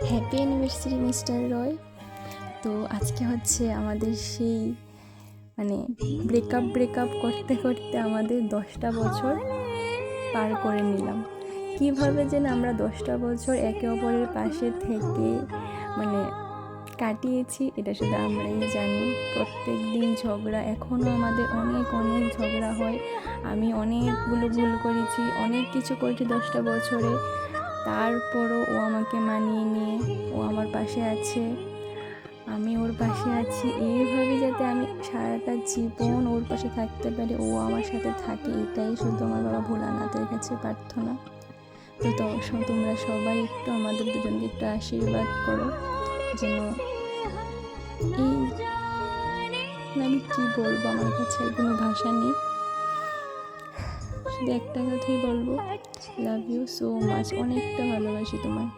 Happy anniversary mister রয়। তো আজকে হচ্ছে আমাদের সেই ব্রেকআপ করতে করতে আমাদের 10টা বছর পার করে নিলাম। কিভাবে যেন আমরা 10টা বছর একে অপরের পাশে থেকে কাটিয়েছি এটা শুধু আমরাই জানি। প্রত্যেক দিন ঝগড়া, এখনও আমাদের অনেক অনেক ঝগড়া হয়। আমি অনেকগুলো ভুল করেছি, অনেক কিছু করেছি 10টা বছরে, তারপরও ও আমাকে মানিয়ে নিয়ে ও আমার পাশে আছে, আমি ওর পাশে আছি। এইভাবে যাতে আমি সারাটা জীবন ওর পাশে থাকতে পারি, ও আমার সাথে থাকে, এটাই শুধু আমার বাবা ভোলানাথের কাছে প্রার্থনা। তো তোমরা সবাই একটু আমাদের দুজনকে একটু আশীর্বাদ করো যেন এই আমি কি বলবো, আমার কাছে আর কোনো ভাষা নেই। শুধু একটা কথাই বলবো, লাভ ইউ সো মাচ, অনেকটা ভালোবাসি তোমায়।